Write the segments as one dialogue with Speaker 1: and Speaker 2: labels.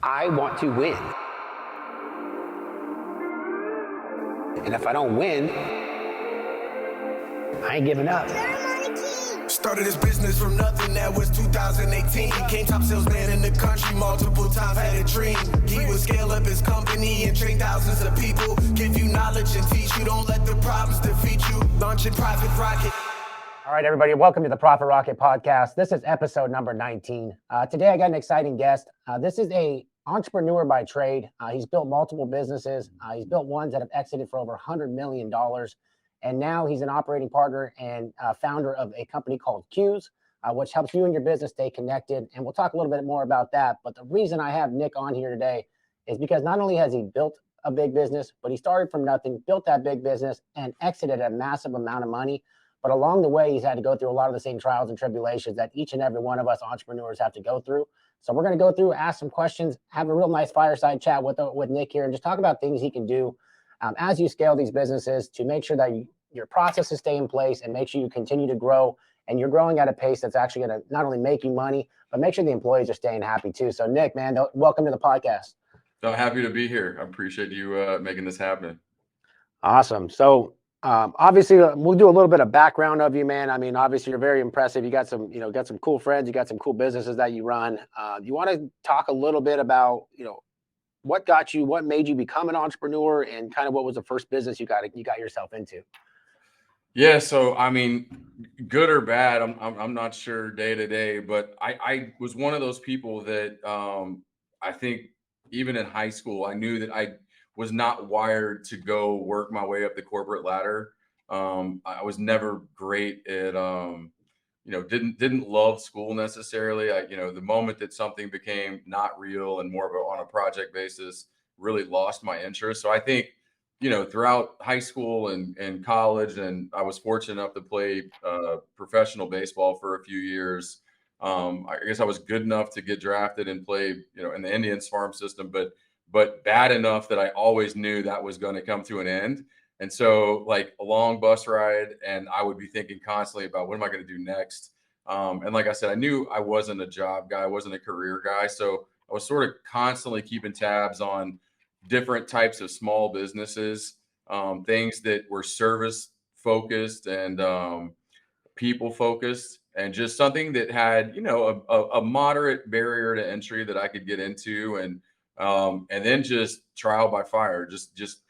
Speaker 1: I want to win. And if I don't win, I ain't giving up.
Speaker 2: Started his business from nothing, that was 2018. Came top salesman in the country, multiple times had a dream. He would scale up his company and train thousands of people. Give you knowledge and teach you, don't let the problems defeat you. Launching Profit Rocket.
Speaker 1: All right, everybody, welcome to the Profit Rocket podcast. This is episode number 19. Today, I got an exciting guest. This is a entrepreneur by trade. He's built multiple businesses. He's built ones that have exited for over $100 million. And now he's an operating partner and founder of a company called Q's, which helps you and your business stay connected. And we'll talk a little bit more about that. But the reason I have Nick on here today is because not only has he built a big business, but he started from nothing, built that big business, and exited a massive amount of money. But along the way, he's had to go through a lot of the same trials and tribulations that each and every one of us entrepreneurs have to go through. So we're going to go through, ask some questions, have a real nice fireside chat with Nick here, and just talk about things he can do as you scale these businesses to make sure that your processes stay in place and make sure you continue to grow. And you're growing at a pace that's actually going to not only make you money, but make sure the employees are staying happy too. So Nick, man, welcome to the podcast.
Speaker 3: So happy to be here. I appreciate you making this happen.
Speaker 1: Awesome. So obviously we'll do a little bit of background of you, man. I mean, obviously you're very impressive. You got some cool friends, you got some cool businesses that you run. You want to talk a little bit about, what made you become an entrepreneur, and kind of what was the first business you got yourself into?
Speaker 3: Yeah. So, I mean, good or bad, I'm not sure day to day, but I was one of those people that I think even in high school, I knew that I was not wired to go work my way up the corporate ladder. I was never great at, didn't love school necessarily. The moment that something became not real and more of on a project basis, really lost my interest. So I think, throughout high school and college, and I was fortunate enough to play professional baseball for a few years. I guess I was good enough to get drafted and play, in the Indians farm system, but bad enough that I always knew that was going to come to an end. And so, like, a long bus ride, and I would be thinking constantly about what am I going to do next? And like I said, I knew I wasn't a job guy, I wasn't a career guy. So I was sort of constantly keeping tabs on different types of small businesses, things that were service focused and people focused, and just something that had, a moderate barrier to entry that I could get into, and then just trial by fire, just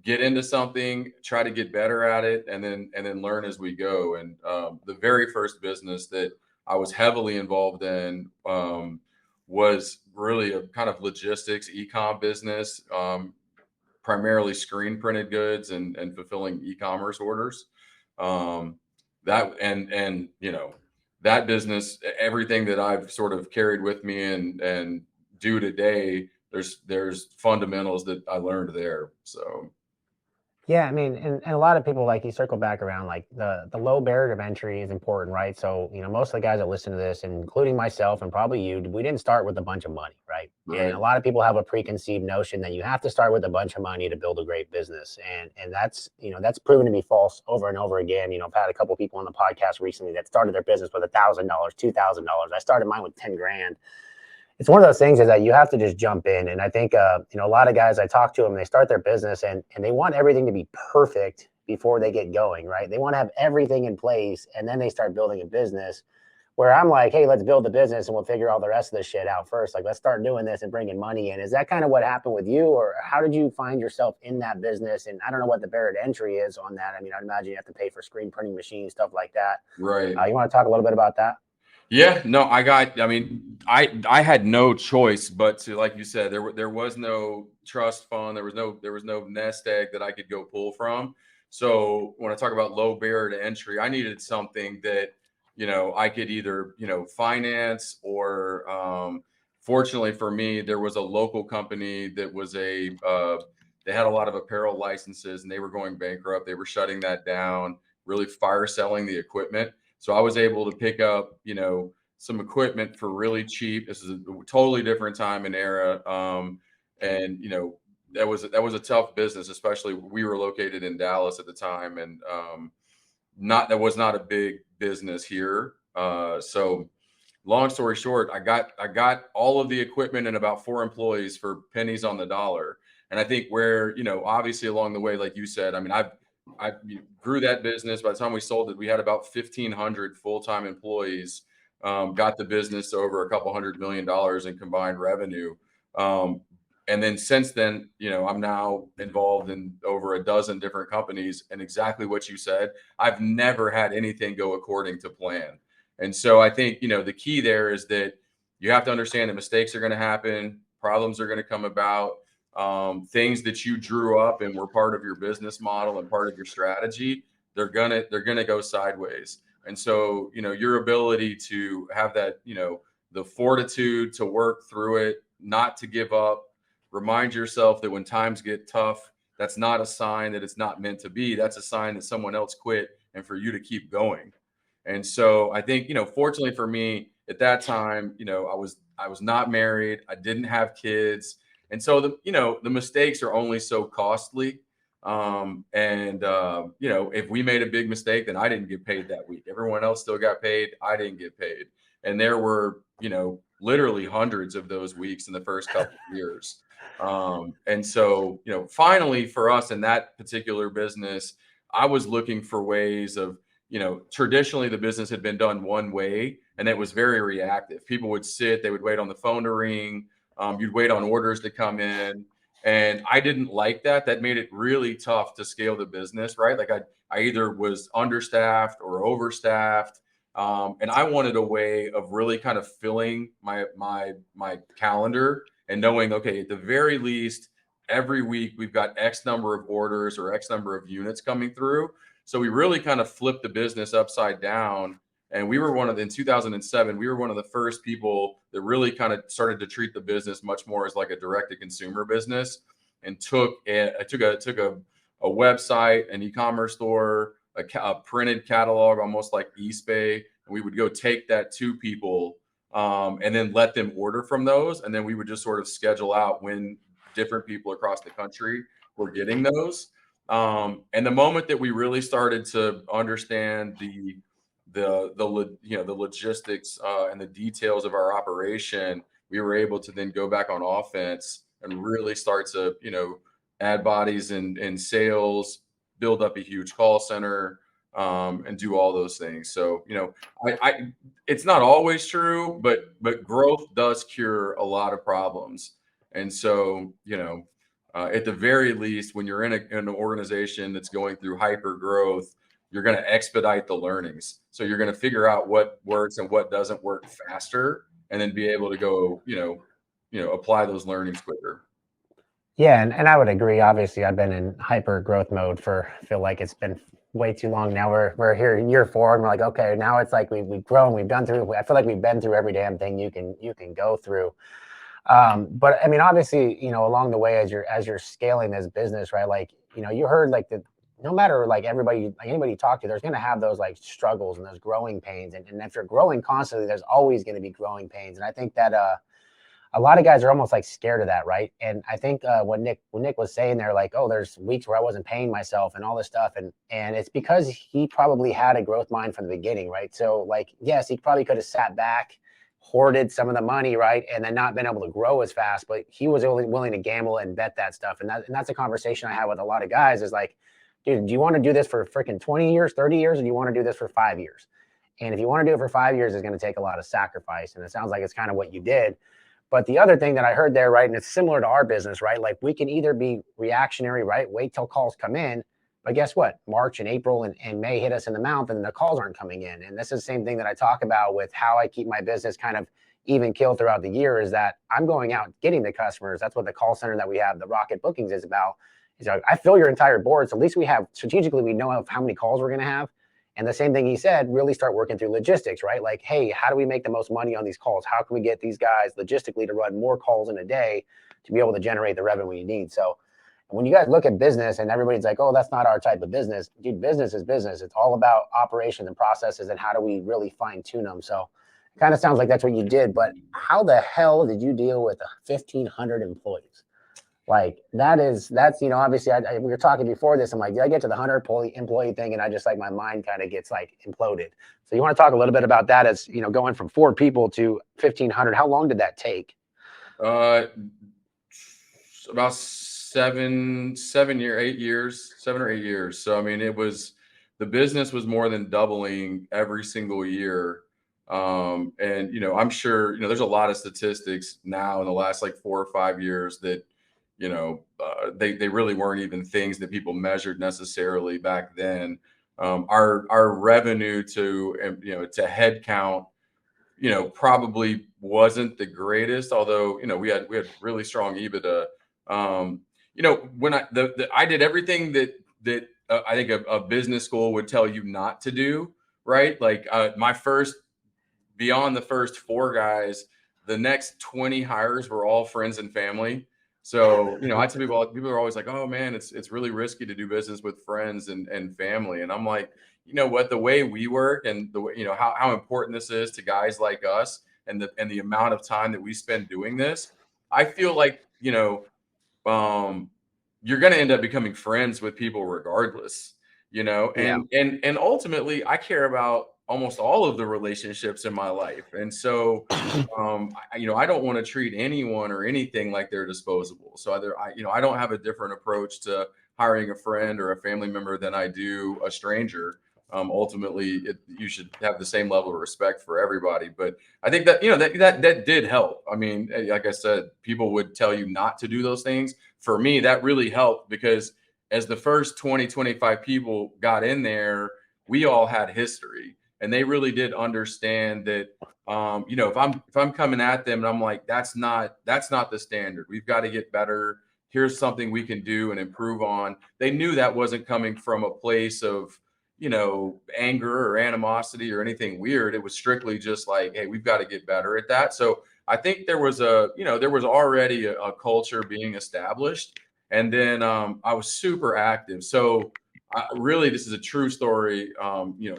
Speaker 3: get into something, try to get better at it, and then learn as we go. And the very first business that I was heavily involved in was really a kind of logistics e-com business, primarily screen printed goods and fulfilling e-commerce orders. That business, everything that I've sort of carried with me and do today, there's fundamentals that I learned there. So.
Speaker 1: Yeah, I mean, and a lot of people, like, you circle back around, like the low barrier of entry is important, right? So, most of the guys that listen to this, including myself and probably you, we didn't start with a bunch of money, right?
Speaker 3: Right.
Speaker 1: And a lot of people have a preconceived notion that you have to start with a bunch of money to build a great business. And that's, that's proven to be false over and over again. I've had a couple of people on the podcast recently that started their business with $1,000, $2,000. I started mine with 10 grand. It's one of those things is that you have to just jump in. And I think, a lot of guys, I talk to them, they start their business and they want everything to be perfect before they get going, right? They want to have everything in place and then they start building a business, where I'm like, hey, let's build the business and we'll figure all the rest of this shit out first. Like, let's start doing this and bringing money in. Is that kind of what happened with you, or how did you find yourself in that business? And I don't know what the barrier to entry is on that. I mean, I'd imagine you have to pay for screen printing machines, stuff like that.
Speaker 3: Right.
Speaker 1: You want to talk a little bit about that?
Speaker 3: Yeah, no, I had no choice but to, like you said, there was no trust fund. There was no nest egg that I could go pull from. So when I talk about low barrier to entry, I needed something that, I could either, finance or, fortunately for me, there was a local company that was they had a lot of apparel licenses and they were going bankrupt. They were shutting that down, really fire selling the equipment. So I was able to pick up, some equipment for really cheap. This is a totally different time and era. And, that was a tough business, especially we were located in Dallas at the time. And that was not a big business here. So long story short, I got all of the equipment and about 4 employees for pennies on the dollar. And I think where, obviously along the way, like you said, I mean, I grew that business. By the time we sold it, we had about 1,500 full-time employees. Got the business to over a couple $100 million in combined revenue. And then since then, I'm now involved in over a dozen different companies. And exactly what you said, I've never had anything go according to plan. And so I think, the key there is that you have to understand that mistakes are going to happen, problems are going to come about, things that you drew up and were part of your business model and part of your strategy, they're gonna go sideways. And so, your ability to have that, the fortitude to work through it, not to give up, remind yourself that when times get tough, that's not a sign that it's not meant to be. That's a sign that someone else quit and for you to keep going. And so I think, fortunately for me at that time, I was not married. I didn't have kids. And so the mistakes are only so costly. If we made a big mistake, then I didn't get paid that week. Everyone else still got paid. I didn't get paid. And there were, literally hundreds of those weeks in the first couple of years. And so, finally for us in that particular business, I was looking for ways of, traditionally the business had been done one way and it was very reactive. People would sit, they would wait on the phone to ring. You'd wait on orders to come in. And I didn't like that. That made it really tough to scale the business, right? Like I either was understaffed or overstaffed. And I wanted a way of really kind of filling my calendar and knowing, okay, at the very least, every week we've got X number of orders or X number of units coming through. So we really kind of flipped the business upside down. And we were in 2007, we were one of the first people that really kind of started to treat the business much more as like a direct to consumer business, and took a website, an e-commerce store, a printed catalog, almost like eBay. And we would go take that to people and then let them order from those. And then we would just sort of schedule out when different people across the country were getting those. And the moment that we really started to understand the logistics and the details of our operation, we were able to then go back on offense and really start to, add bodies in sales, build up a huge call center, and do all those things. So, it's not always true, but growth does cure a lot of problems. And so, at the very least, when you're in an organization that's going through hyper growth, you're going to expedite the learnings. So you're going to figure out what works and what doesn't work faster, and then be able to go, apply those learnings quicker.
Speaker 1: Yeah, and I would agree. Obviously, I've been in hyper growth mode feel like it's been way too long now. We're here year 4, and we're like, okay, now it's like we've grown, we've done through. I feel like we've been through every damn thing you can go through. But I mean, obviously, along the way as you're scaling this business, right? Like, you heard like no matter like anybody you talk to, there's going to have those like struggles and those growing pains. And if you're growing constantly, there's always going to be growing pains. And I think that a lot of guys are almost like scared of that, right? And I think when Nick was saying there, like, oh, there's weeks where I wasn't paying myself and all this stuff, and it's because he probably had a growth mind from the beginning, right? So like, yes, he probably could have sat back, hoarded some of the money, right, and then not been able to grow as fast, but he was only willing to gamble and bet that stuff. And that's a conversation I have with a lot of guys is like, dude, do you want to do this for freaking 20 years, 30 years, or do you want to do this for 5 years? And if you want to do it for 5 years, it's going to take a lot of sacrifice. And it sounds like it's kind of what you did. But the other thing that I heard there, right, and it's similar to our business, right? Like we can either be reactionary, right? Wait till calls come in. But guess what? March and April and May hit us in the mouth and the calls aren't coming in. And this is the same thing that I talk about with how I keep my business kind of even keel throughout the year, is that I'm going out getting the customers. That's what the call center that we have, the Rocket Bookings, is about. Is like, I fill your entire board. So at least we have strategically, we know how many calls we're going to have. And the same thing he said, really start working through logistics, right? Like, hey, how do we make the most money on these calls? How can we get these guys logistically to run more calls in a day to be able to generate the revenue we need? So when you guys look at business and everybody's like, oh, that's not our type of business, dude, business is business. It's all about operations and processes and how do we really fine tune them. So it kind of sounds like that's what you did, but how the hell did you deal with 1,500 employees? Like that's obviously we were talking before this. I'm like, did I get to the 100 employee thing, and I just like my mind kind of gets like imploded. So you want to talk a little bit about that as going from 4 people to 1,500? How long did that take?
Speaker 3: About 8 years, 7 or 8 years. So I mean, the business was more than doubling every single year. And I'm sure there's a lot of statistics now in the last like 4 or 5 years that they really weren't even things that people measured necessarily back then. Our revenue to head count probably wasn't the greatest, although we had really strong EBITDA. When I did everything that I think a business school would tell you not to do, right? Like beyond the first 4 guys, the next 20 hires were all friends and family. So, I tell people are always like, oh man, it's really risky to do business with friends and family. And I'm like, you know what, the way we work and the way, how important this is to guys like us and the amount of time that we spend doing this, I feel like, um, you're going to end up becoming friends with people regardless,
Speaker 1: Yeah.
Speaker 3: and ultimately I care about almost all of the relationships in my life. And so, I don't want to treat anyone or anything like they're disposable. So I don't have a different approach to hiring a friend or a family member than I do a stranger. Ultimately, you should have the same level of respect for everybody. But I think that that did help. I mean, like I said, people would tell you not to do those things. For me, that really helped because as the first 20, 25 people got in there, we all had history, and they really did understand that. If I'm coming at them and I'm like, that's not the standard. We've got to get better. Here's something we can do and improve on. They knew that wasn't coming from a place of anger or animosity or anything weird. It was strictly just like, hey, we've got to get better at that. So I think there was already a culture being established. And then I was super active. So really, this is a true story.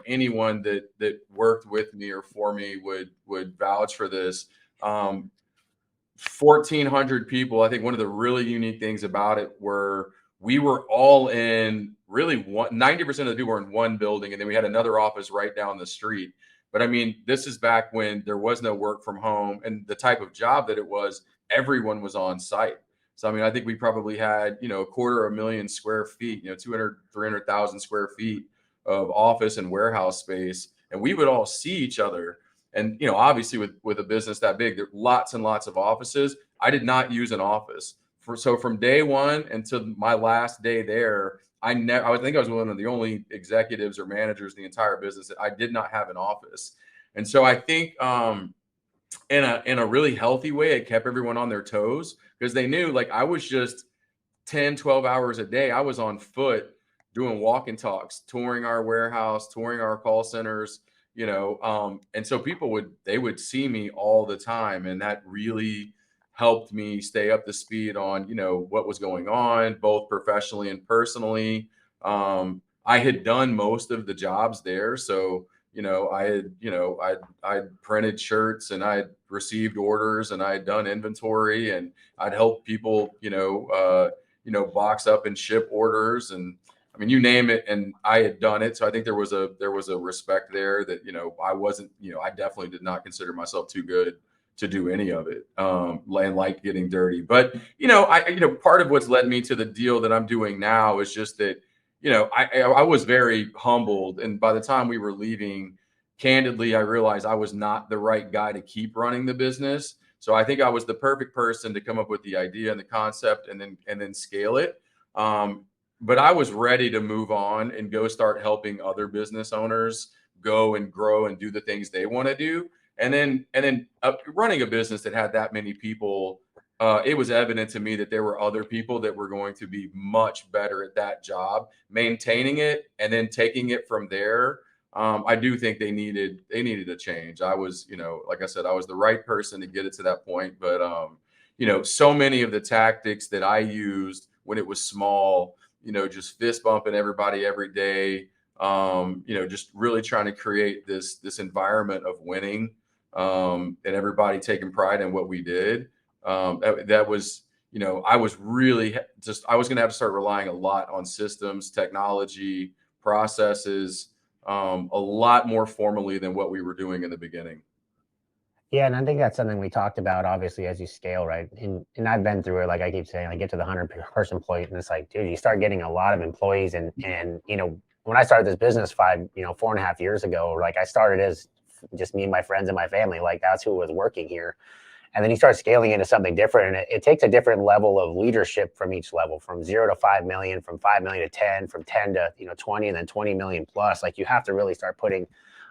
Speaker 3: Anyone that worked with me or for me would vouch for this. 1,400 people. I think one of the really unique things about it were we were all in really 90% of the people were in one building, and then we had another office right down the street. But I mean, this is back when there was no work from home, and the type of job that it was, everyone was on site. So I mean, I think we probably had 250,000 square feet, 200, 300,000 square feet of office and warehouse space, and we would all see each other. And obviously, with a business that big, there are lots and lots of offices. I did not use an office so from day one until my last day there, I think I was one of the only executives or managers in the entire business that I did not have an office. And so I think in a really healthy way, it kept everyone on their toes because they knew like I was just 10, 12 hours a day. I was on foot doing walk and talks, touring our warehouse, touring our call centers, and so people would see me all the time. And that really helped me stay up to speed on, what was going on, both professionally and personally. I had done most of the jobs there. So, I'd printed shirts and I'd received orders and I'd done inventory and I'd helped people, box up and ship orders. And I mean, you name it, and I had done it. So I think there was a respect there that, I wasn't, I definitely did not consider myself too good to do any of it, and like getting dirty. But, part of what's led me to the deal that I'm doing now is just that, I was very humbled. And by the time we were leaving, candidly, I realized I was not the right guy to keep running the business. So I think I was the perfect person to come up with the idea and the concept and then scale it. But I was ready to move on and go start helping other business owners go and grow and do the things they want to do. And then running a business that had that many people, it was evident to me that there were other people that were going to be much better at that job, maintaining it and then taking it from there. I do think they needed a change. I was, like I said, I was the right person to get it to that point. But, so many of the tactics that I used when it was small, just fist bumping everybody every day, just really trying to create this environment of winning, and everybody taking pride in what we did. That was, I was really I was going to have to start relying a lot on systems, technology, processes, a lot more formally than what we were doing in the beginning.
Speaker 1: Yeah, and I think that's something we talked about, obviously, as you scale, right? And I've been through it. Like I keep saying, I get to the 100 person point, and it's like, dude, you start getting a lot of employees, and when I started this business 4.5 years ago, like I started as just me and my friends and my family, like that's who was working here. And then you start scaling into something different, and it takes a different level of leadership from each level, from 0 to 5 million, from 5 million to 10, from 10 to 20, and then 20 million plus. Like you have to really start putting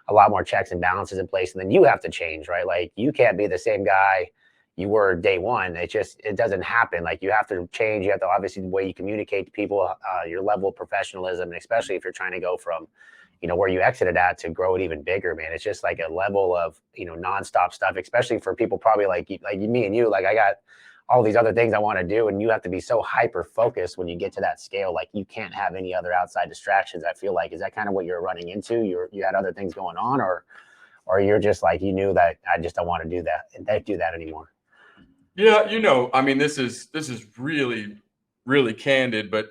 Speaker 1: a lot more checks and balances in place, and then you have to change, right? Like you can't be the same guy you were day one. It doesn't happen. Like you have to change. You have to, obviously, the way you communicate to people, your level of professionalism, and especially if you're trying to go from where you exited at to grow it even bigger, man. It's just like a level of, nonstop stuff, especially for people probably like me and you. Like I got all these other things I want to do, and you have to be so hyper focused when you get to that scale. Like you can't have any other outside distractions. I feel like, is that kind of what you're running into? You had other things going on, or you're just like, you knew that I just don't want to do that and don't do that anymore.
Speaker 3: Yeah, I mean, this is really, really candid, but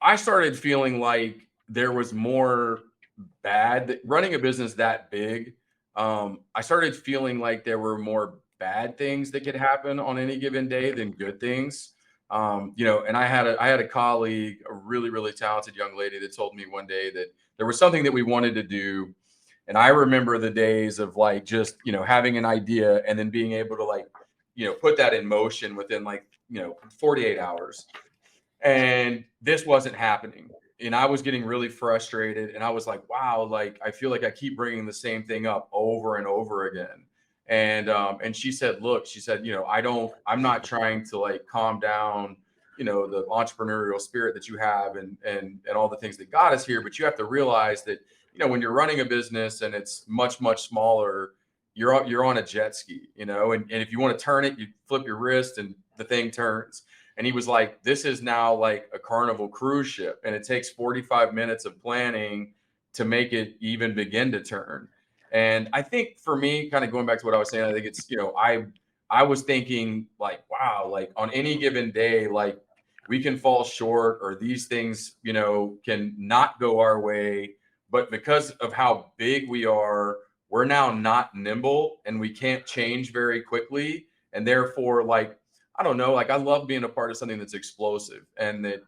Speaker 3: I started feeling like there was more bad running a business that big. I started feeling like there were more bad things that could happen on any given day than good things. And I had a colleague, a really, really talented young lady, that told me one day that there was something that we wanted to do. And I remember the days of like just, having an idea and then being able to like, put that in motion within like, 48 hours. And this wasn't happening. And I was getting really frustrated. And I was like, wow, like I feel like I keep bringing the same thing up over and over again. And she said, look, she said, I'm not trying to like calm down, the entrepreneurial spirit that you have and all the things that got us here. But you have to realize that, when you're running a business and it's much, much smaller, you're on a jet ski, and if you want to turn it, you flip your wrist and the thing turns. And he was like, this is now like a Carnival cruise ship, and it takes 45 minutes of planning to make it even begin to turn. And I think for me, kind of going back to what I was saying, I think it's, I was thinking like, wow, like on any given day, like we can fall short or these things, can not go our way. But because of how big we are, we're now not nimble and we can't change very quickly. And therefore, like, I don't know, like I love being a part of something that's explosive and that,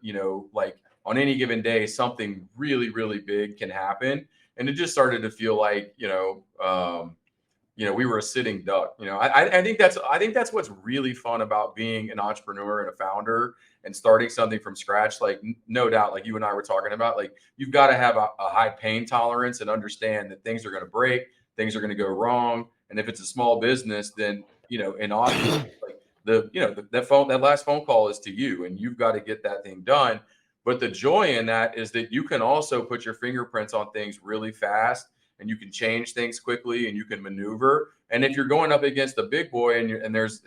Speaker 3: like on any given day, something really, really big can happen. And it just started to feel like, we were a sitting duck. I think that's what's really fun about being an entrepreneur and a founder and starting something from scratch. Like no doubt, like you and I were talking about, like you've got to have a high pain tolerance and understand that things are going to break, things are going to go wrong. And if it's a small business, then, in office, like that last phone call is to you and you've got to get that thing done. But the joy in that is that you can also put your fingerprints on things really fast and you can change things quickly and you can maneuver. And if you're going up against a big boy and there's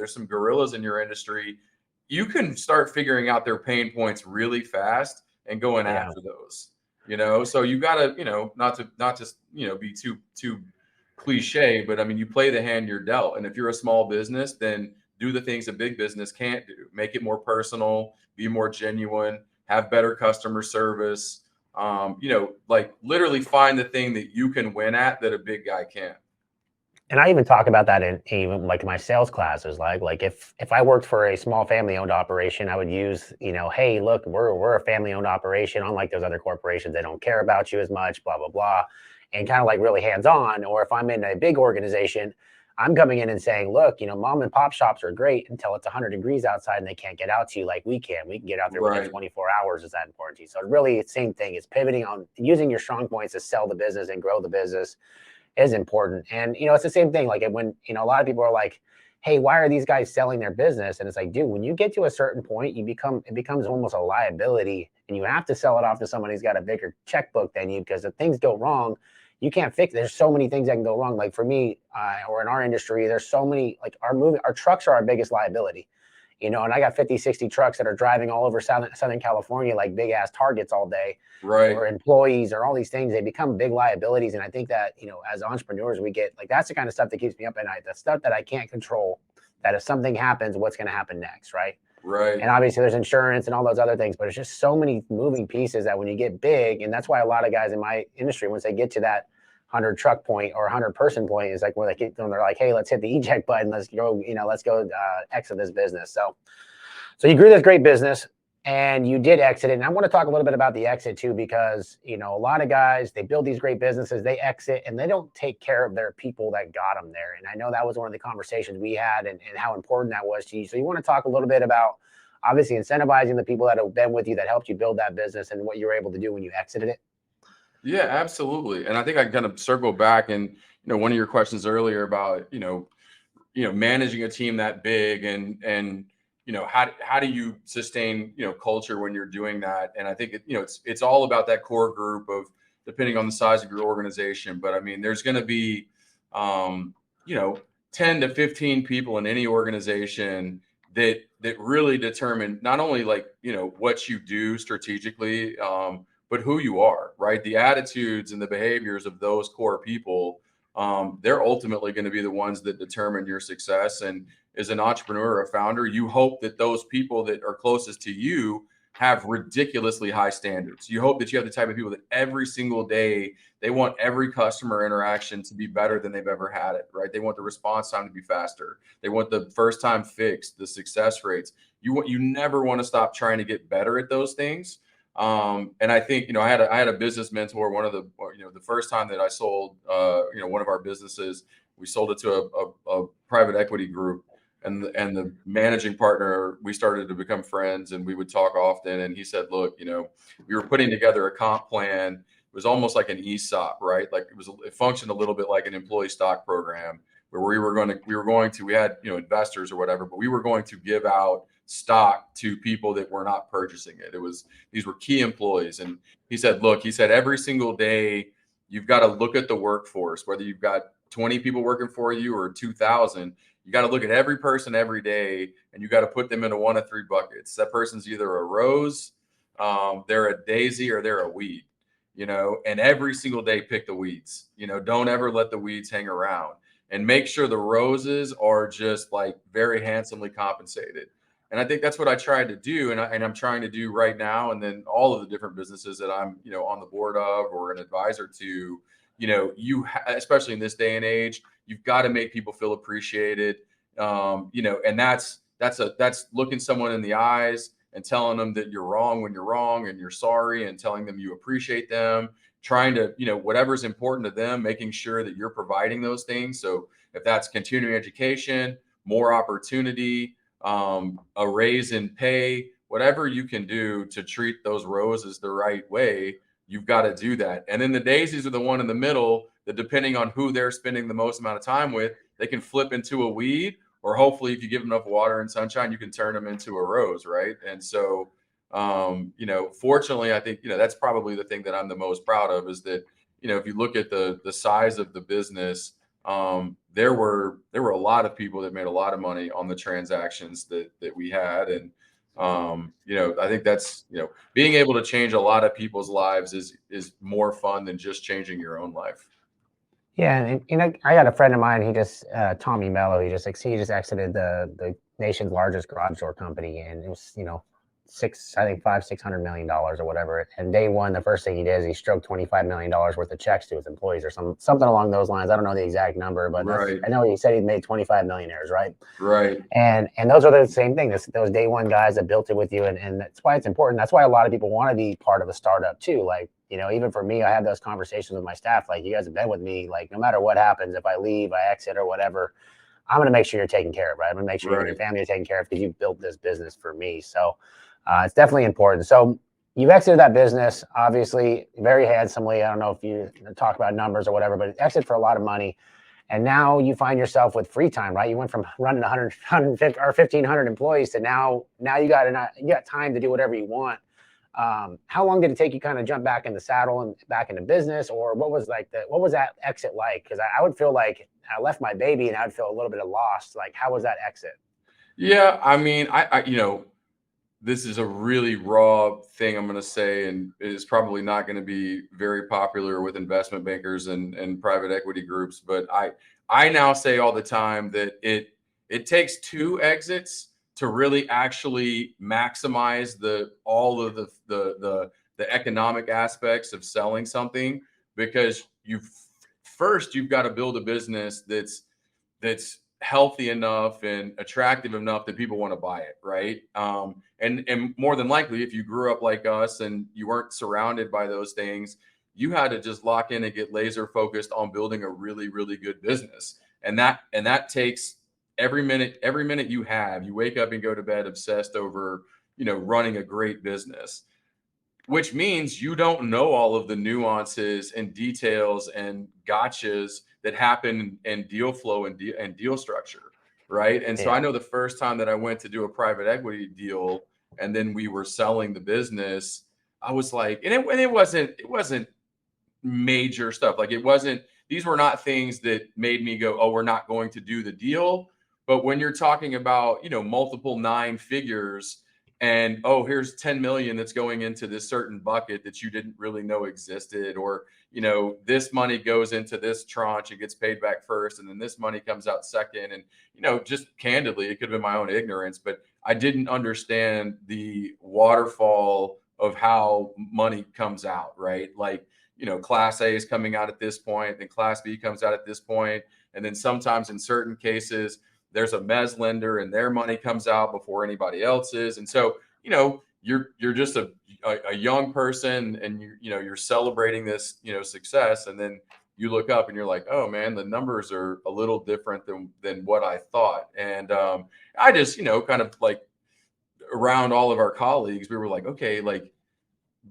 Speaker 3: some gorillas in your industry, you can start figuring out their pain points really fast and going after those, so you got to, not to be too cliche, but I mean, you play the hand you're dealt. And if you're a small business, then do the things a big business can't do. Make it more personal, be more genuine, have better customer service, like literally find the thing that you can win at that a big guy can't.
Speaker 1: And I even talk about that in even like my sales classes. Like if I worked for a small family owned operation, I would use, hey, look, we're a family owned operation. Unlike those other corporations, they don't care about you as much, blah, blah, blah. And kind of like really hands on. Or if I'm in a big organization, I'm coming in and saying, look, mom and pop shops are great until it's 100 degrees outside and they can't get out to you like we can. We can get out there within 24 hours. Is that important to you? So really, the same thing is pivoting on using your strong points to sell the business and grow the business is important. And, it's the same thing. Like when, a lot of people are like, hey, why are these guys selling their business? And it's like, dude, when you get to a certain point, it becomes almost a liability and you have to sell it off to someone who's got a bigger checkbook than you, because if things go wrong, you can't fix it. There's so many things that can go wrong. Like for me, or in our industry, there's so many, like our trucks are our biggest liability, and I got 50, 60 trucks that are driving all over Southern California, like big ass targets all day,
Speaker 3: right?
Speaker 1: Or employees or all these things, they become big liabilities. And I think that, as entrepreneurs, we get like, that's the kind of stuff that keeps me up at night, the stuff that I can't control, that if something happens, what's going to happen next, right?
Speaker 3: Right.
Speaker 1: And obviously there's insurance and all those other things, but it's just so many moving pieces that when you get big, and that's why a lot of guys in my industry, once they get to that 100 truck point or 100 person point, is like where they get, when they're like, hey, let's hit the eject button, let's go, let's go exit this business. So you grew this great business and you did exit it. And I want to talk a little bit about the exit too, because, a lot of guys, they build these great businesses, they exit and they don't take care of their people that got them there. And I know that was one of the conversations we had and how important that was to you. So you want to talk a little bit about obviously incentivizing the people that have been with you, that helped you build that business, and what you were able to do when you exited it?
Speaker 3: Yeah, absolutely. And I think I can kind of circle back and, one of your questions earlier about, managing a team that big and how do you sustain culture when you're doing that? And I think it's all about that core group of, depending on the size of your organization, but I mean there's going to be 10 to 15 people in any organization that really determine not only what you do strategically, but who you are, right? The attitudes and the behaviors of those core people, they're ultimately going to be the ones that determine your success. And as an entrepreneur or a founder, you hope that those people that are closest to you have ridiculously high standards. You hope that you have the type of people that every single day, they want every customer interaction to be better than they've ever had it, right? They want the response time to be faster. They want the first time fix, the success rates. You never want to stop trying to get better at those things. And I think, I had a business mentor, one of the, the first time that I sold, one of our businesses, we sold it to a private equity group, and the managing partner, we started to become friends and we would talk often. And he said, look, we were putting together a comp plan. It was almost like an ESOP, right? Like it functioned a little bit like an employee stock program where we had, investors or whatever, but we were going to give out stock to people that were not purchasing it. These were key employees. And he said, every single day you've got to look at the workforce, whether you've got 20 people working for you or 2,000, you got to look at every person every day and you got to put them into one of three buckets. That person's either a rose, they're a daisy, or they're a weed, and every single day pick the weeds, don't ever let the weeds hang around, and make sure the roses are just like very handsomely compensated. And I think that's what I tried to do. And I'm trying to do right now. And then all of the different businesses that I'm, on the board of or an advisor to, especially in this day and age, you've got to make people feel appreciated. And that's looking someone in the eyes and telling them that you're wrong when you're wrong and you're sorry, and telling them you appreciate them, trying to, whatever's important to them, making sure that you're providing those things. So if that's continuing education, more opportunity, a raise in pay, whatever you can do to treat those roses the right way, you've got to do that. And then the daisies are the one in the middle that, depending on who they're spending the most amount of time with, they can flip into a weed, or hopefully if you give them enough water and sunshine, you can turn them into a rose. Right. And so, fortunately, I think, that's probably the thing that I'm the most proud of, is that, if you look at the size of the business, there were a lot of people that made a lot of money on the transactions that we had. And, I think that's, being able to change a lot of people's lives is more fun than just changing your own life.
Speaker 1: Yeah. And I got a friend of mine, he just, Tommy Mello, he just exited the nation's largest garage door company. And it was, $600 million or whatever. And day one, the first thing he did is he stroked $25 million worth of checks to his employees, or something along those lines. I don't know the exact number, but
Speaker 3: right.
Speaker 1: I know he said he made 25 millionaires, right?
Speaker 3: Right.
Speaker 1: And those are the same thing. Those day one guys that built it with you. And that's why it's important. That's why a lot of people want to be part of a startup too. Like, even for me, I have those conversations with my staff. Like, you guys have been with me, like, no matter what happens, if I leave, I exit or whatever, I'm going to make sure you're taken care of, right? I'm going to make sure you and your family are taken care of, because you built this business for me. So it's definitely important. So you've exited that business, obviously, very handsomely. I don't know if you talk about numbers or whatever, but exit for a lot of money. And now you find yourself with free time, right? You went from running 150 or 1,500 employees to now you got time to do whatever you want. How long did it take you kind of jump back in the saddle and back into business? Or what was that exit like? Because I would feel like I left my baby and I'd feel a little bit of lost. Like, how was that exit?
Speaker 3: Yeah, I mean, I this is a really raw thing I'm going to say, and it is probably not going to be very popular with investment bankers and private equity groups. But I now say all the time that It takes 2 exits to really actually maximize all of the economic aspects of selling something, because you've got to build a business that's healthy enough and attractive enough that people want to buy it, right? And more than likely, if you grew up like us and you weren't surrounded by those things, you had to just lock in and get laser focused on building a really, really good business. And that takes every minute you wake up and go to bed obsessed over, running a great business, which means you don't know all of the nuances and details and gotchas that happen in deal flow and deal structure, right? And so I know the first time that I went to do a private equity deal, and then we were selling the business, I was like, and it wasn't major stuff. Like, these were not things that made me go, oh, we're not going to do the deal. But when you're talking about, multiple 9 figures, and oh, here's 10 million that's going into this certain bucket that you didn't really know existed, or this money goes into this tranche and gets paid back first, and then this money comes out second, and just candidly, it could have been my own ignorance, but I didn't understand the waterfall of how money comes out, right? Like, class A is coming out at this point, then class B comes out at this point, and then sometimes in certain cases there's a mezz lender and their money comes out before anybody else's. And so, you're just a young person, and you're celebrating this, success. And then you look up and you're like, oh man, the numbers are a little different than what I thought. And I just, kind of like around all of our colleagues, we were like, okay, like,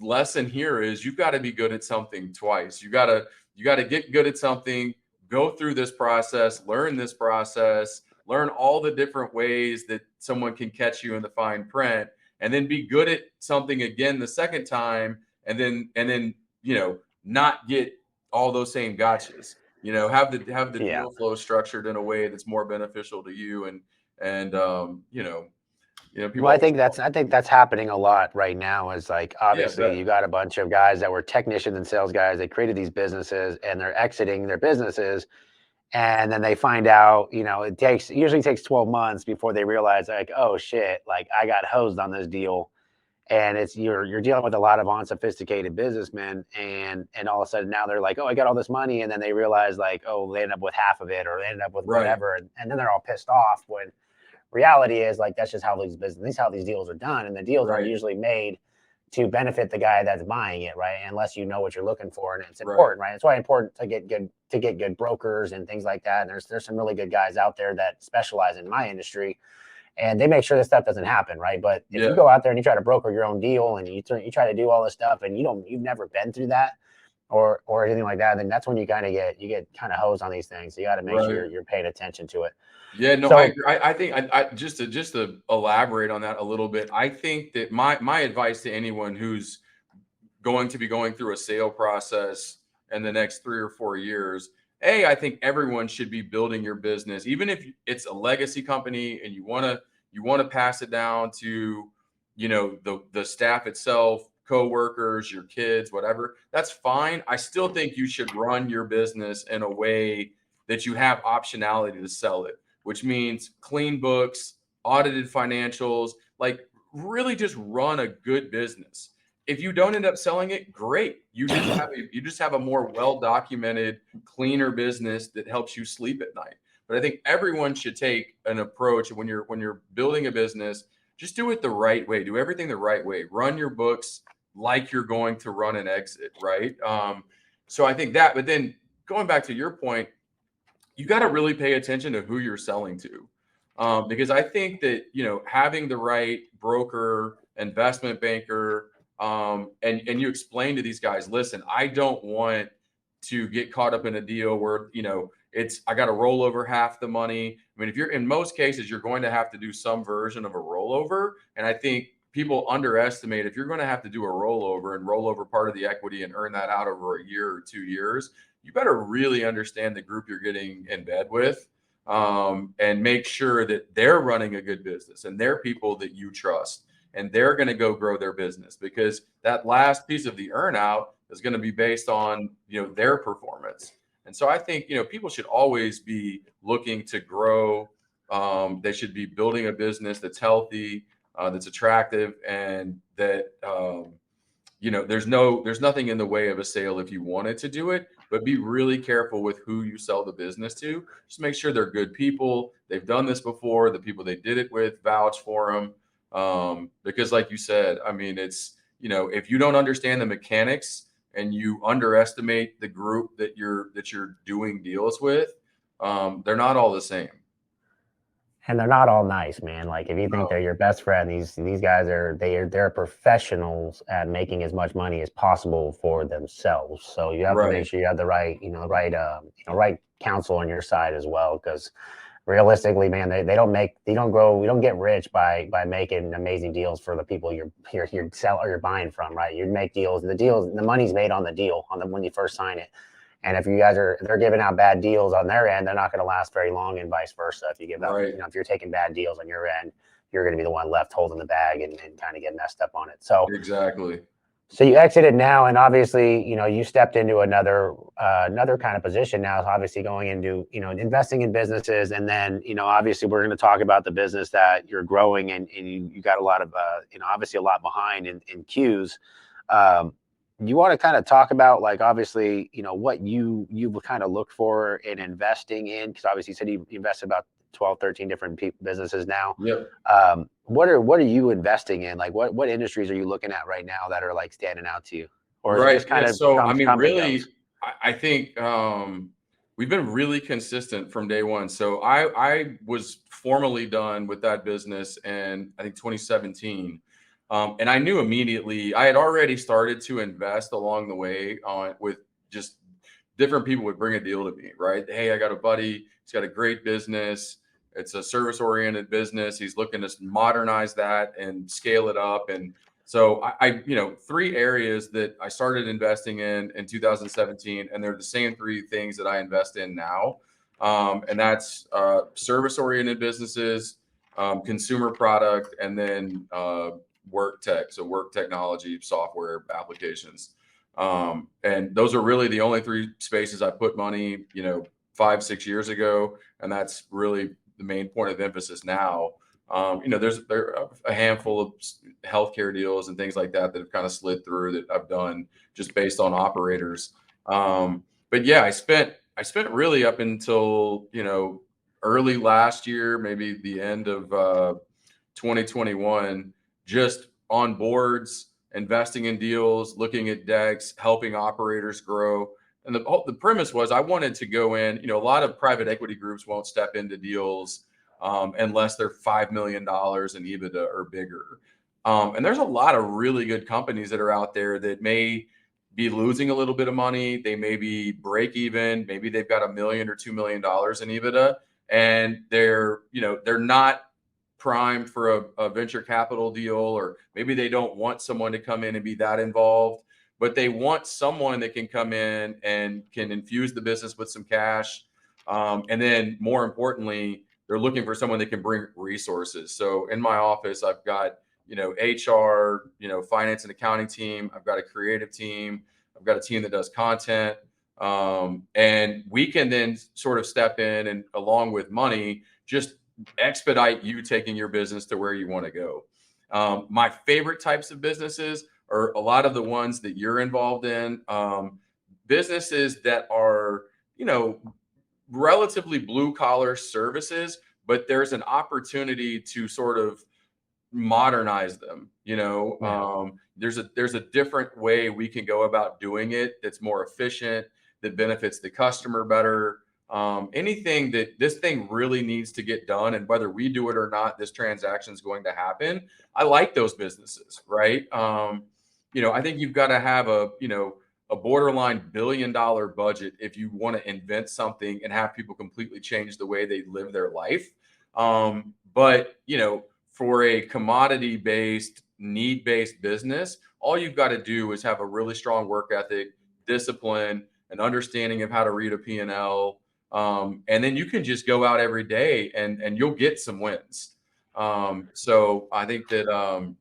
Speaker 3: lesson here is you've got to be good at something twice. You got to get good at something, go through this process, learn this process, learn all the different ways that someone can catch you in the fine print, and then be good at something again the second time, and then not get all those same gotchas. Have the deal flow structured in a way that's more beneficial to you, and people.
Speaker 1: Well, I think that's happening a lot right now. Is like, obviously you got a bunch of guys that were technicians and sales guys. They created these businesses and they're exiting their businesses. And then they find out, it usually takes 12 months before they realize, like, oh shit, like I got hosed on this deal. And you're dealing with a lot of unsophisticated businessmen, and all of a sudden now they're like, oh, I got all this money, and then they realize, like, oh, they end up with half of it, or they end up with whatever, and then they're all pissed off. When reality is, like, that's just how these deals are done, and the deals are usually made to benefit the guy that's buying it, right? Unless you know what you're looking for, and it's important, right? It's why it's important to get good brokers and things like that. And there's some really good guys out there that specialize in my industry, and they make sure this stuff doesn't happen, right? But if you go out there and you try to broker your own deal, and you try to do all this stuff, and you've never been through that or anything like that, then that's when you get kind of hosed on these things. So you got to make sure you're paying attention to it.
Speaker 3: Yeah, no, I agree. I think I just to elaborate on that a little bit, I think that my advice to anyone who's going to be going through a sale process in the next 3 or 4 years, I think everyone should be building your business, even if it's a legacy company and you want to pass it down to, the staff itself, coworkers, your kids, whatever. That's fine. I still think you should run your business in a way that you have optionality to sell it, which means clean books, audited financials, like really just run a good business. If you don't end up selling it, great. You just have a more well-documented, cleaner business that helps you sleep at night. But I think everyone should take an approach when you're building a business, just do it the right way. Do everything the right way. Run your books like you're going to run an exit, right? So I think that, but then going back to your point, you got to really pay attention to who you're selling to. Because I think that, having the right broker, investment banker, and you explain to these guys, listen, I don't want to get caught up in a deal where, I got to roll over half the money. I mean, if you're in most cases, you're going to have to do some version of a rollover. And I think people underestimate if you're going to have to do a rollover and roll over part of the equity and earn that out over a year or 2 years, you better really understand the group you're getting in bed with, and make sure that they're running a good business and they're people that you trust, and they're going to go grow their business, because that last piece of the earnout is going to be based on, their performance. And so I think, people should always be looking to grow They should be building a business that's healthy, that's attractive, and that there's nothing in the way of a sale if you wanted to do it, but be really careful with who you sell the business to. Just make sure they're good people. They've done this before. The people they did it with vouch for them. Because like you said, I mean, it's, if you don't understand the mechanics and you underestimate the group that you're doing deals with, they're not all the same.
Speaker 1: And they're not all nice, man. Like if you think
Speaker 3: No.
Speaker 1: they're your best friend, these guys they're professionals at making as much money as possible for themselves. So you have to make
Speaker 3: Right.
Speaker 1: sure you have the right, right counsel on your side as well. Because realistically, man, they don't get rich by making amazing deals for the people you're buying from, right? You make deals, the money's made on the deal when you first sign it. And if they're giving out bad deals on their end, they're not going to last very long, and vice versa. If you give out,
Speaker 3: Right.
Speaker 1: if you're taking bad deals on your end, you're going to be the one left holding the bag and kind of get messed up on it. So
Speaker 3: Exactly.
Speaker 1: So you exited now, and obviously, you stepped into another kind of position now. Obviously, going into investing in businesses, and then obviously we're going to talk about the business that you're growing, and you got a lot of obviously a lot behind in Q's. You want to kind of talk about, like, obviously what you kind of look for in investing in, because obviously you said you invested about 12, 13 different businesses now.
Speaker 3: Yep.
Speaker 1: What are you investing in? Like what industries are you looking at right now that are like standing out to you? Or is it just kind of
Speaker 3: So I mean,
Speaker 1: come and
Speaker 3: really,
Speaker 1: goes?
Speaker 3: I think we've been really consistent from day one. So I was formally done with that business in, I think, 2017. And I knew immediately, I had already started to invest along the way with just different people would bring a deal to me, right? Hey, I got a buddy, he's got a great business. It's a service oriented business. He's looking to modernize that and scale it up. And so I three areas that I started investing in 2017, and they're the same three things that I invest in now. And that's service oriented businesses, consumer product, and then work tech. So work technology, software applications. And those are really the only three spaces I put money, 5-6 years ago. And that's really the main point of emphasis now. There are a handful of healthcare deals and things like that have kind of slid through that I've done just based on operators. But yeah, I spent really up until, early last year, maybe the end of 2021, just on boards, investing in deals, looking at decks, helping operators grow. And the premise was I wanted to go in, a lot of private equity groups won't step into deals unless they're $5 million in EBITDA or bigger. And there's a lot of really good companies that are out there that may be losing a little bit of money. They may be break even. Maybe they've got $1 million or $2 million in EBITDA, and they're not prime for a venture capital deal, or maybe they don't want someone to come in and be that involved, but they want someone that can come in and can infuse the business with some cash. And then more importantly, they're looking for someone that can bring resources. So in my office, I've got, HR, finance and accounting team. I've got a creative team. I've got a team that does content. And we can then sort of step in and, along with money, just expedite you taking your business to where you want to go. My favorite types of businesses are a lot of the ones that you're involved in. Businesses that are, relatively blue collar services, but there's an opportunity to sort of modernize them. There's a different way we can go about doing it that's more efficient, that benefits the customer better. Anything that this thing really needs to get done, and whether we do it or not, this transaction is going to happen. I like those businesses, right? I think you've got to have a borderline $1 billion budget if you want to invent something and have people completely change the way they live their life. But for a commodity-based, need-based business, all you've got to do is have a really strong work ethic, discipline, an understanding of how to read a P&L. And then you can just go out every day and you'll get some wins. So I think that,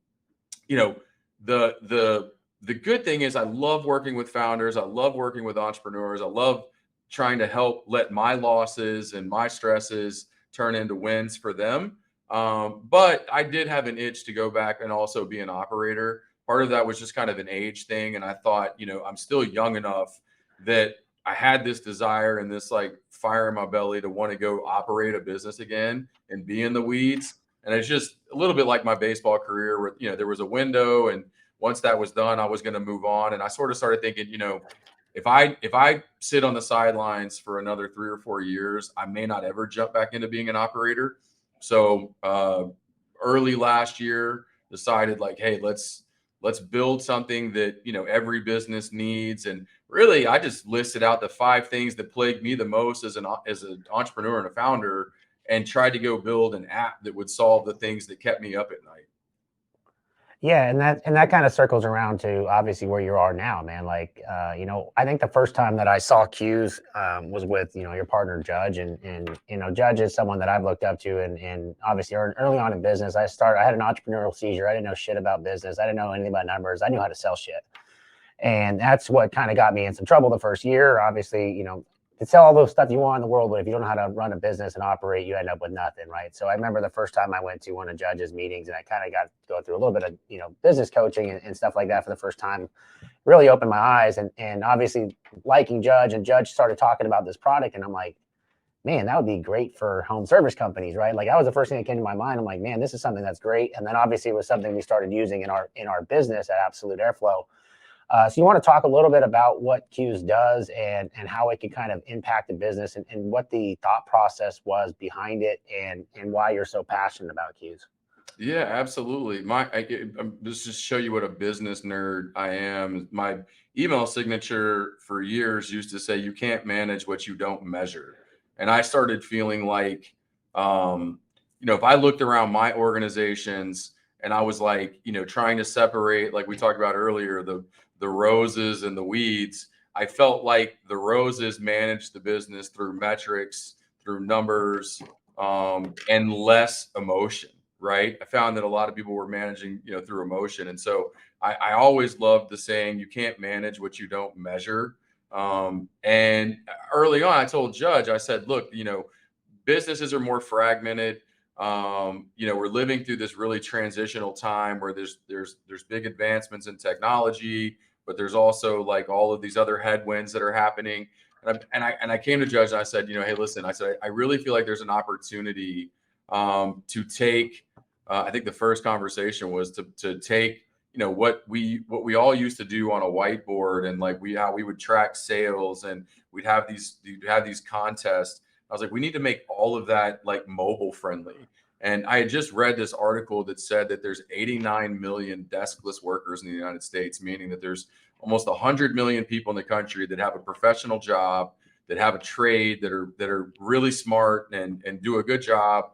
Speaker 3: the good thing is I love working with founders. I love working with entrepreneurs. I love trying to help let my losses and my stresses turn into wins for them. But I did have an itch to go back and also be an operator. Part of that was just kind of an age thing. And I thought, I'm still young enough that I had this desire and this like fire in my belly to want to go operate a business again and be in the weeds. And it's just a little bit like my baseball career where, there was a window, and once that was done, I was going to move on. And I sort of started thinking, if I sit on the sidelines for another 3 or 4 years, I may not ever jump back into being an operator. So early last year, decided like, hey, let's build something that every business needs. And really, I just listed out the 5 things that plagued me the most as an entrepreneur and a founder, and tried to go build an app that would solve the things that kept me up at night.
Speaker 1: Yeah, and that kind of circles around to obviously where you are now, man. Like, I think the first time that I saw Q's was with your partner Judge, and Judge is someone that I've looked up to, and obviously early on in business, I had an entrepreneurial seizure. I didn't know shit about business. I didn't know anything about numbers. I knew how to sell shit, and that's what kind of got me in some trouble the first year. Obviously, to sell all those stuff you want in the world, but if you don't know how to run a business and operate, you end up with nothing, right? So I remember the first time I went to one of Judge's meetings, and I kind of got to go through a little bit of business coaching and stuff like that for the first time. Really opened my eyes, and obviously liking Judge, and Judge started talking about this product, and I'm like, man, that would be great for home service companies, right? Like that was the first thing that came to my mind. I'm like, man, this is something that's great. And then obviously it was something we started using in our business at Absolute Airflow. So you want to talk a little bit about what Q's does and how it can kind of impact the business, and what the thought process was behind it, and why you're so passionate about Q's.
Speaker 3: Yeah, absolutely. Let's just show you what a business nerd I am. My email signature for years used to say, "You can't manage what you don't measure." And I started feeling like, if I looked around my organizations and I was like, trying to separate, like we talked about earlier, the roses and the weeds, I felt like the roses managed the business through metrics, through numbers, and less emotion, right? I found that a lot of people were managing, through emotion. And so I always loved the saying, you can't manage what you don't measure. And early on, I told Judge, I said, look, businesses are more fragmented. We're living through this really transitional time where there's big advancements in technology, but there's also like all of these other headwinds that are happening. And I came to Judge and I said, hey, listen, I said, I really feel like there's an opportunity to take, I think the first conversation was to take, what we all used to do on a whiteboard, and like how we would track sales, and we'd have these contests. I was like, we need to make all of that like mobile friendly. And I had just read this article that said that there's 89 million deskless workers in the United States, meaning that there's almost 100 million people in the country that have a professional job, that have a trade, that are really smart and do a good job,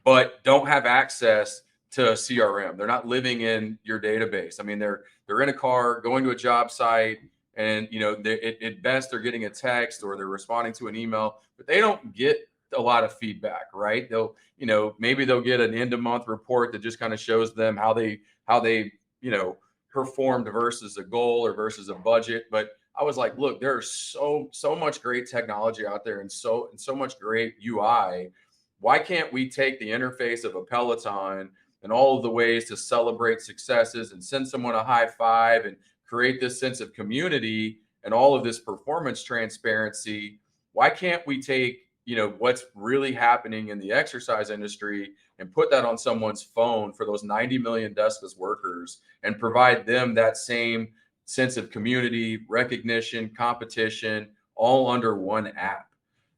Speaker 3: but don't have access to CRM. They're not living in your database. I mean, they're in a car going to a job site, and at best they're getting a text or they're responding to an email, but they don't get a lot of feedback, right? Maybe they'll get an end of month report that just kind of shows them how they performed versus a goal or versus a budget. But I was like, look, there's so much great technology out there, and so much great UI. Why can't we take the interface of a Peloton and all of the ways to celebrate successes and send someone a high five and create this sense of community and all of this performance transparency? Why can't we take, what's really happening in the exercise industry and put that on someone's phone for those 90 million deskless workers, and provide them that same sense of community, recognition, competition, all under one app?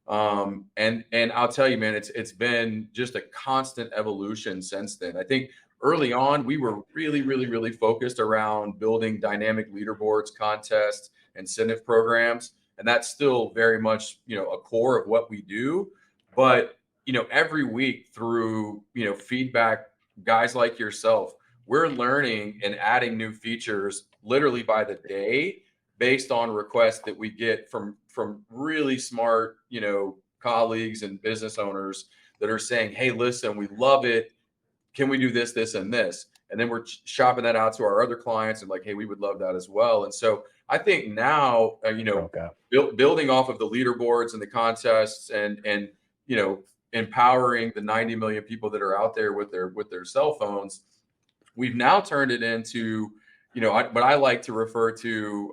Speaker 3: And I'll tell you, man, it's been just a constant evolution since then. I think early on, we were really, really, really focused around building dynamic leaderboards, contests, incentive programs. And that's still very much, a core of what we do. But, every week through, feedback, guys like yourself, we're learning and adding new features literally by the day, based on requests that we get from really smart, colleagues and business owners that are saying, hey, listen, we love it. Can we do this, this, and this? And then we're shopping that out to our other clients and like, hey, we would love that as well. And so I think now, building off of the leaderboards and the contests and empowering the 90 million people that are out there with their cell phones. We've now turned it into, what I like to refer to,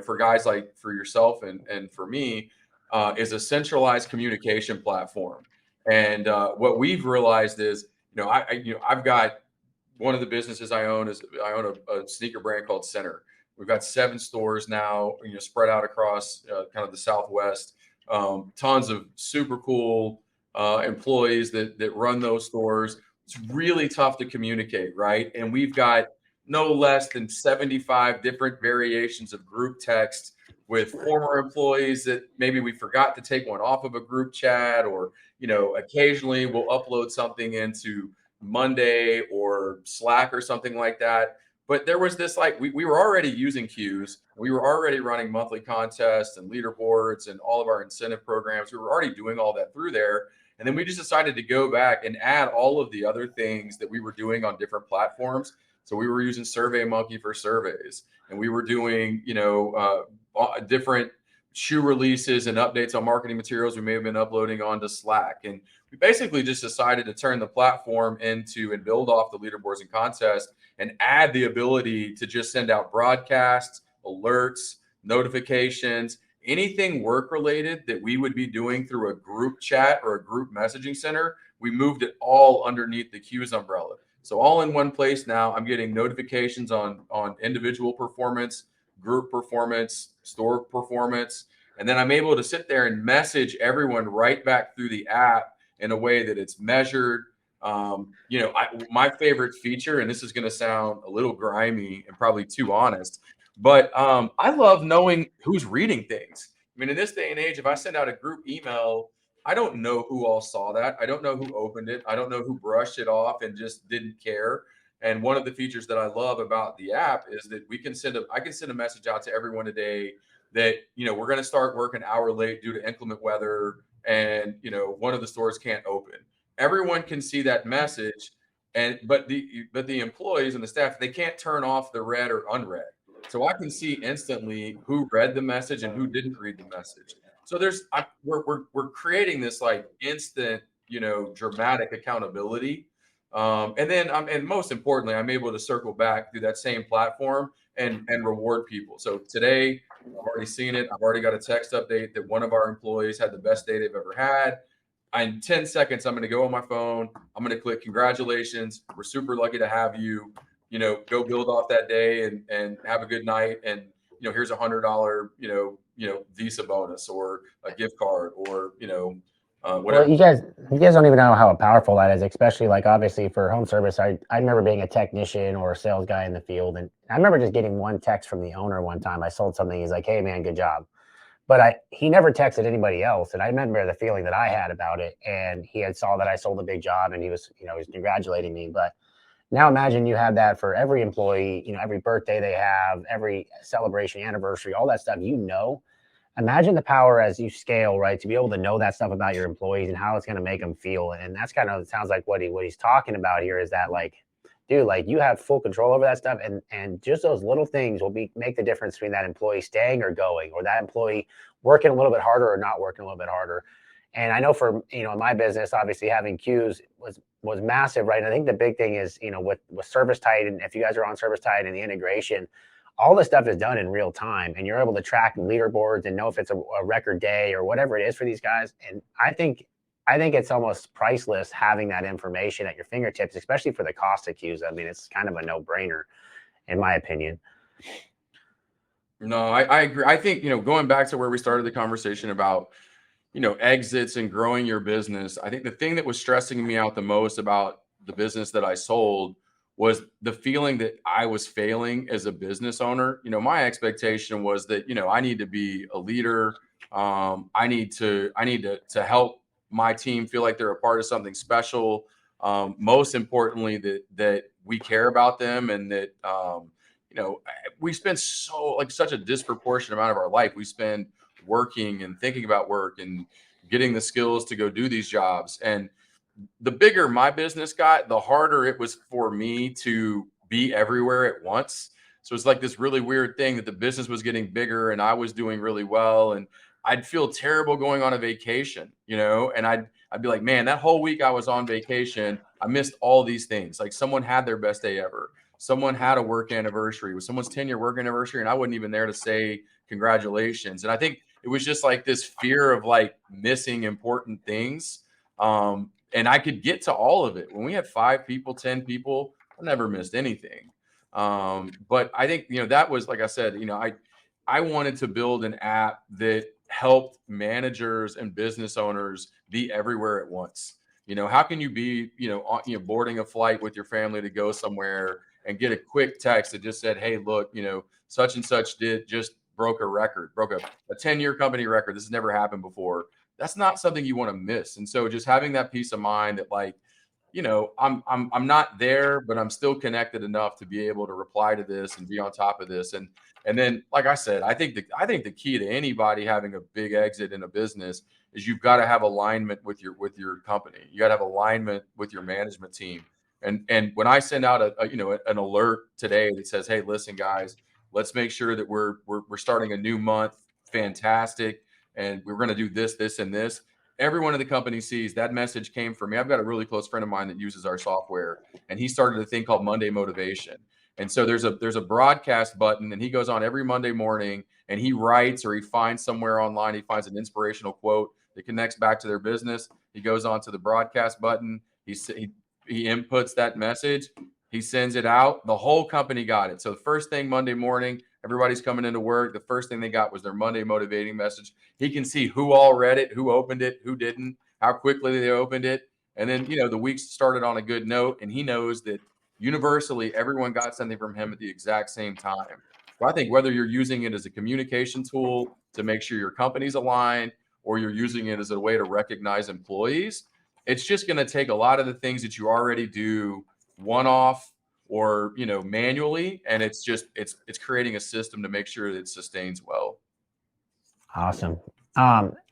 Speaker 3: for guys like for yourself and for me, is a centralized communication platform. And what we've realized is, I've got one of the businesses I own a sneaker brand called Center. We've got 7 stores now, spread out across kind of the Southwest. Tons of super cool employees that run those stores. It's really tough to communicate, right? And we've got no less than 75 different variations of group text with former employees that maybe we forgot to take one off of a group chat, or occasionally we'll upload something into Monday or Slack or something like that. But there was this, like, we were already using queues. We were already running monthly contests and leaderboards and all of our incentive programs. We were already doing all that through there. And then we just decided to go back and add all of the other things that we were doing on different platforms. So we were using SurveyMonkey for surveys, and we were doing, different shoe releases and updates on marketing materials we may have been uploading onto Slack. And we basically just decided to turn the platform into and build off the leaderboards and contests and add the ability to just send out broadcasts, alerts, notifications, anything work related that we would be doing through a group chat or a group messaging center. We moved it all underneath the Q's umbrella. So all in one place now, I'm getting notifications on individual performance, group performance, store performance. And then I'm able to sit there and message everyone right back through the app in a way that it's measured. My favorite feature, and this is going to sound a little grimy and probably too honest, but I love knowing who's reading things. I mean, in this day and age, if I send out a group email, I don't know who all saw that. I don't know who opened it. I don't know who brushed it off and just didn't care. And one of the features that I love about the app is that I can send a message out to everyone today that, we're going to start work an hour late due to inclement weather, and, one of the stores can't open. Everyone can see that message, but the employees and the staff, they can't turn off the read or unread. So I can see instantly who read the message and who didn't read the message. So we're creating this like instant, dramatic accountability. And most importantly, I'm able to circle back through that same platform and reward people. So today, I've already seen it. I've already got a text update that one of our employees had the best day they've ever had. In 10 seconds, I'm going to go on my phone. I'm going to click congratulations. We're super lucky to have you, go build off that day and have a good night. And, here's $100, Visa bonus or a gift card or, whatever.
Speaker 1: Well, you guys don't even know how powerful that is, especially like obviously for home service. I remember being a technician or a sales guy in the field, and I remember just getting one text from the owner one time. I sold something. He's like, "Hey man, good job." But he never texted anybody else. And I remember the feeling that I had about it. And he had saw that I sold a big job, and he was congratulating me. But now imagine you have that for every employee, every birthday they have, every celebration, anniversary, all that stuff, Imagine the power as you scale, right? To be able to know that stuff about your employees and how it's going to make them feel. And that's kind of sounds like what he's talking about here is that, like, dude, like you have full control over that stuff. And just those little things will make the difference between that employee staying or going, or that employee working a little bit harder or not working a little bit harder. And I know for, in my business, obviously having queues was massive, right? And I think the big thing is, with ServiceTitan, and if you guys are on ServiceTitan and the integration, all this stuff is done in real time, and you're able to track leaderboards and know if it's a record day or whatever it is for these guys. And I think it's almost priceless having that information at your fingertips, especially for the cost of queues. I mean, it's kind of a no-brainer, in my opinion.
Speaker 3: No, I agree. I think, going back to where we started the conversation about, exits and growing your business, I think the thing that was stressing me out the most about the business that I sold was the feeling that I was failing as a business owner. My expectation was that, I need to be a leader. I need to help my team feel like they're a part of something special. Most importantly, that we care about them, and that, we spend such a disproportionate amount of our life. We spend working and thinking about work and getting the skills to go do these jobs. And the bigger my business got, the harder it was for me to be everywhere at once. So it's like this really weird thing that the business was getting bigger and I was doing really well, and I'd feel terrible going on a vacation, and I'd be like, man, that whole week I was on vacation, I missed all these things. Like someone had their best day ever. Someone had a work anniversary. It was someone's 10-year work anniversary, and I wasn't even there to say congratulations. And I think it was just like this fear of like missing important things. And I could get to all of it. When we had 5 people, 10 people, I never missed anything. But I think, that was, like I said, I wanted to build an app that helped managers and business owners be everywhere at once. How can you be, boarding a flight with your family to go somewhere and get a quick text that just said, hey, look, such and such broke a 10-year company record. This has never happened before. That's not something you want to miss. And so just having that peace of mind that like, I'm not there, but I'm still connected enough to be able to reply to this and be on top of this. And then, like I said, I think the key to anybody having a big exit in a business is you've got to have alignment with your company. You got to have alignment with your management team. And when I send out an alert today that says, hey, listen, guys, let's make sure that we're starting a new month. Fantastic. And we're going to do this, this, and this. Everyone in the company sees that message came from me. I've got a really close friend of mine that uses our software, and he started a thing called Monday Motivation. And so there's a broadcast button, and he goes on every Monday morning and he writes, or he finds somewhere online, he finds an inspirational quote that connects back to their business. He goes on to the broadcast button. He inputs that message. He sends it out. The whole company got it. So the first thing Monday morning, everybody's coming into work. The first thing they got was their Monday motivating message. He can see who all read it, who opened it, who didn't, how quickly they opened it. And then, the week started on a good note, and he knows that universally everyone got something from him at the exact same time. So I think whether you're using it as a communication tool to make sure your company's aligned, or you're using it as a way to recognize employees, it's just going to take a lot of the things that you already do one-off or manually, and it's creating a system to make sure that it sustains well.
Speaker 1: Awesome.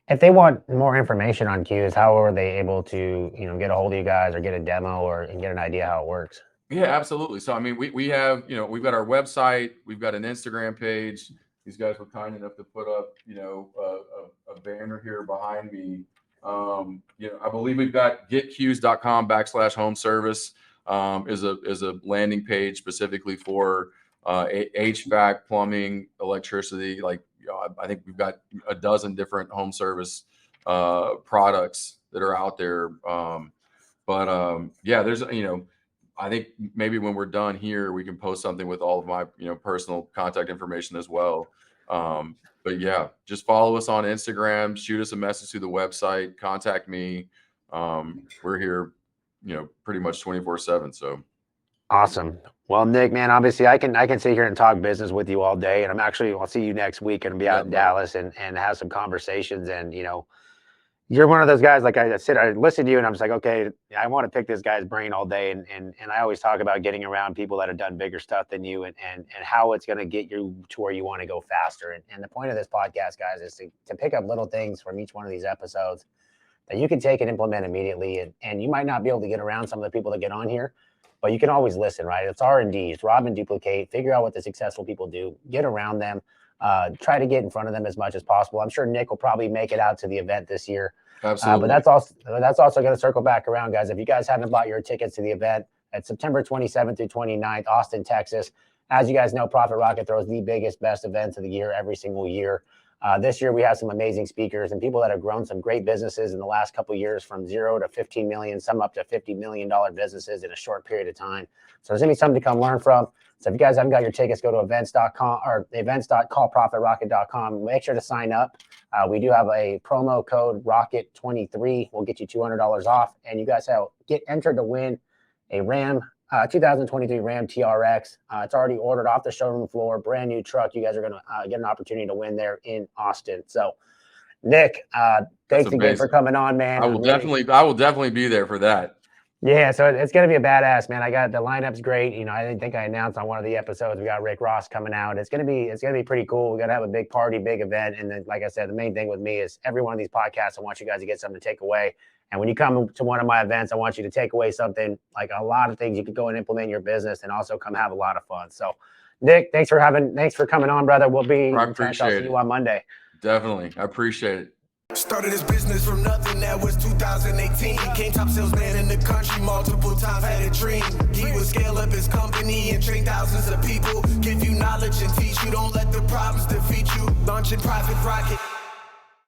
Speaker 1: If they want more information on Q's, how are they able to get a hold of you guys or get a demo and get an idea how it works?
Speaker 3: Yeah, absolutely. So I mean, we have we've got our website, we've got an Instagram page. These guys were kind enough to put up a banner here behind me. I believe we've got getqs.com/home service. Is a landing page specifically for HVAC, plumbing, electricity. I think we've got a dozen different home service products that are out there. There's I think maybe when we're done here, we can post something with all of my personal contact information as well. But yeah, just follow us on Instagram, shoot us a message through the website, contact me. We're here pretty much 24/7. So
Speaker 1: awesome. Well, Nick, man, obviously I can sit here and talk business with you all day, and I'll see you next week and be out in Dallas and have some conversations. And you're one of those guys, like I said, I listen to you and I'm just like, okay, I want to pick this guy's brain all day. And I always talk about getting around people that have done bigger stuff than you and how it's going to get you to where you want to go faster. And the point of this podcast, guys, is to pick up little things from each one of these episodes that you can take and implement immediately. And you might not be able to get around some of the people that get on here, but you can always listen, right? It's R&D, it's rob and duplicate, figure out what the successful people do, get around them, try to get in front of them as much as possible. I'm sure Nick will probably make it out to the event this year.
Speaker 3: Absolutely.
Speaker 1: But that's also going to circle back around, guys. If you guys haven't bought your tickets to the event, it's September 27th through 29th, Austin, Texas. As you guys know, Profit Rocket throws the biggest, best events of the year every single year. This year, we have some amazing speakers and people that have grown some great businesses in the last couple of years, from 0 to 15 million, some up to $50 million businesses in a short period of time. So there's going to be something to come learn from. So if you guys haven't got your tickets, go to events.com or events.callprofitrocket.com. Make sure to sign up. We do have a promo code ROCKET23. We'll get you $200 off. And you guys get entered to win a 2023 Ram TRX. It's already ordered off the showroom floor, brand new truck. You guys are going to get an opportunity to win there in Austin. So, Nick, thanks again for coming on, man.
Speaker 3: I will definitely be there for that.
Speaker 1: Yeah, so it's going to be a badass, man. The lineup's great. I didn't think I announced on one of the episodes, we got Rick Ross coming out. It's going to be pretty cool. We got to have a big party, big event. And then, like I said, the main thing with me is every one of these podcasts, I want you guys to get something to take away. And when you come to one of my events, I want you to take away something, like a lot of things you could go and implement in your business and also come have a lot of fun. So, Nick, thanks for coming on, brother. I'll see you on Monday.
Speaker 3: Definitely. I appreciate it.
Speaker 2: Started his business from nothing, that was 2018. Became top salesman in the country, multiple times had a dream. He would scale up his company and train thousands of people. Give you knowledge and teach you, don't let the problems defeat you. Launching private rocket,